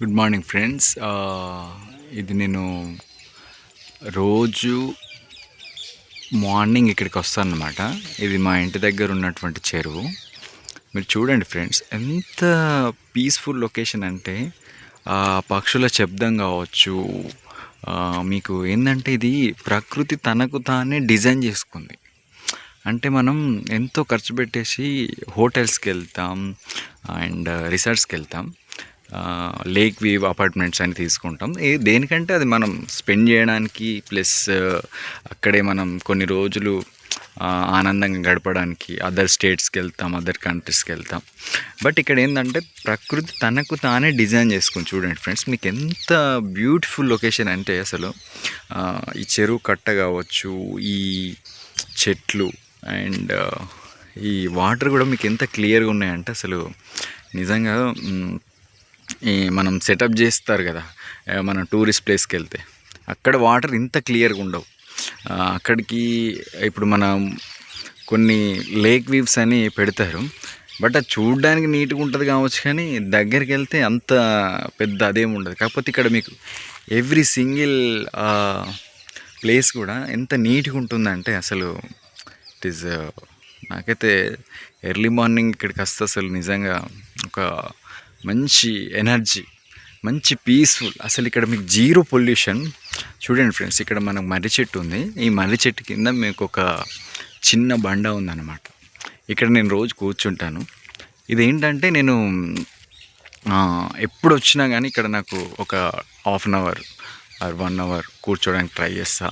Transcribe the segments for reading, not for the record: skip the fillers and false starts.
Good morning friends. ఇది నేను రోజు మార్నింగ్ ఇక్కడికి వస్తాను అన్నమాట. ఇది మా ఇంటి దగ్గర ఉన్నటువంటి చెరువు. మీరు చూడండి ఫ్రెండ్స్, ఎంత పీస్ఫుల్ లొకేషన్ అంటే పక్షుల శబ్దం కావచ్చు. మీకు ఏంటంటే ఇది ప్రకృతి తనకు తానే డిజైన్ చేసుకుంది. అంటే మనం ఎంతో ఖర్చు పెట్టేసి హోటల్స్కి వెళ్తాం అండ్ రిసార్ట్స్కి వెళ్తాం, లేక్ వ్యూ అపార్ట్మెంట్స్ అని తీసుకుంటాం. దేనికంటే అది మనం స్పెండ్ చేయడానికి, ప్లస్ అక్కడే మనం కొన్ని రోజులు ఆనందంగా గడపడానికి అదర్ స్టేట్స్కి వెళ్తాం, అదర్ కంట్రీస్కి వెళ్తాం. బట్ ఇక్కడ ఏంటంటే ప్రకృతి తనకు తానే డిజైన్ చేసుకుని చూడండి ఫ్రెండ్స్, మీకు ఎంత బ్యూటిఫుల్ లొకేషన్ అంటే అసలు ఈ చెరువు కట్ట కావచ్చు, ఈ చెట్లు అండ్ ఈ వాటర్ కూడా మీకు ఎంత క్లియర్గా ఉన్నాయంటే అసలు నిజంగా ఈ మనం సెటప్ చేస్తారు కదా మనం టూరిస్ట్ ప్లేస్కి వెళ్తే, అక్కడ వాటర్ ఇంత క్లియర్గా ఉండవు. అక్కడికి ఇప్పుడు మనం కొన్ని లేక్ వ్యూస్ అని పెడతారు, బట్ అది చూడడానికి నీట్గా ఉంటుంది కావచ్చు, కానీ దగ్గరికి వెళ్తే అంత పెద్ద అదేమి ఉండదు. కాకపోతే ఇక్కడ మీకు ఎవ్రీ సింగిల్ ప్లేస్ కూడా ఎంత నీట్గా ఉంటుందంటే అసలు ఇట్ ఈజ్ నాకైతే ఎర్లీ మార్నింగ్ ఇక్కడికి వస్తే అసలు నిజంగా ఒక మంచి ఎనర్జీ, మంచి పీస్ఫుల్. అసలు ఇక్కడ మీకు జీరో పొల్యూషన్. చూడండి ఫ్రెండ్స్, ఇక్కడ మనకు మర్రి చెట్టు ఉంది. ఈ మర్రి చెట్టు కింద మీకు ఒక చిన్న బండ ఉందన్నమాట. ఇక్కడ నేను రోజు కూర్చుంటాను. ఇదేంటంటే నేను ఎప్పుడు వచ్చినా కానీ ఇక్కడ నాకు ఒక half an hour or 1 hour కూర్చోడానికి ట్రై చేస్తా.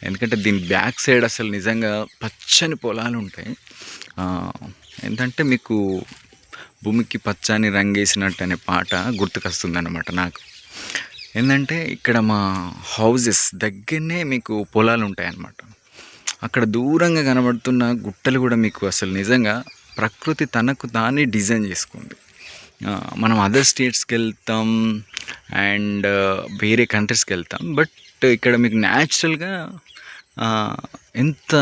ఎందుకంటే దీని బ్యాక్ సైడ్ అసలు నిజంగా పచ్చని పొలాలు ఉంటాయి. ఏంటంటే మీకు భూమికి పచ్చని రంగేసినట్టు అనే పాట గుర్తుకొస్తుంది అన్నమాట నాకు. ఏంటంటే ఇక్కడ మా హౌజెస్ దగ్గరనే మీకు పొలాలు ఉంటాయి అన్నమాట. అక్కడ దూరంగా కనబడుతున్న గుట్టలు కూడా మీకు అసలు నిజంగా ప్రకృతి తనకు తానే డిజైన్ చేసుకుంది. మనం అదర్ స్టేట్స్కి వెళ్తాం అండ్ వేరే కంట్రీస్కి వెళ్తాం, బట్ ఇక్కడ మీకు న్యాచురల్గా ఎంత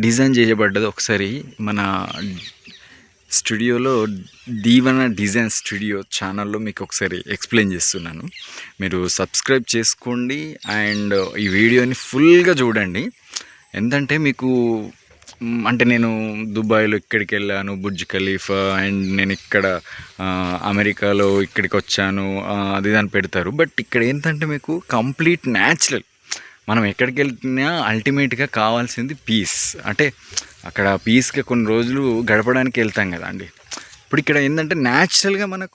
డిజైన్ చేయబడ్డదో ఒకసారి మన స్టూడియోలో దీవెన డిజైన్ స్టూడియో ఛానల్లో మీకు ఒకసారి ఎక్స్ప్లెయిన్ చేస్తున్నాను. మీరు సబ్స్క్రైబ్ చేసుకోండి అండ్ ఈ వీడియోని ఫుల్గా చూడండి. ఎందుకంటే మీకు అంటే నేను దుబాయ్లో ఇక్కడికి వెళ్ళాను, బుర్జ్ ఖలీఫా, అండ్ నేను ఇక్కడ అమెరికాలో ఇక్కడికి వచ్చాను, అది దాన్ని పెడతారు. బట్ ఇక్కడ ఏంటంటే మీకు కంప్లీట్ న్యాచురల్. మనం ఎక్కడికి వెళ్తున్నా అల్టిమేట్గా కావాల్సింది పీస్. అంటే అక్కడ పీస్గా కొన్ని రోజులు గడపడానికి వెళ్తాం కదా అండి. ఇప్పుడు ఇక్కడ ఏంటంటే న్యాచురల్గా మనకు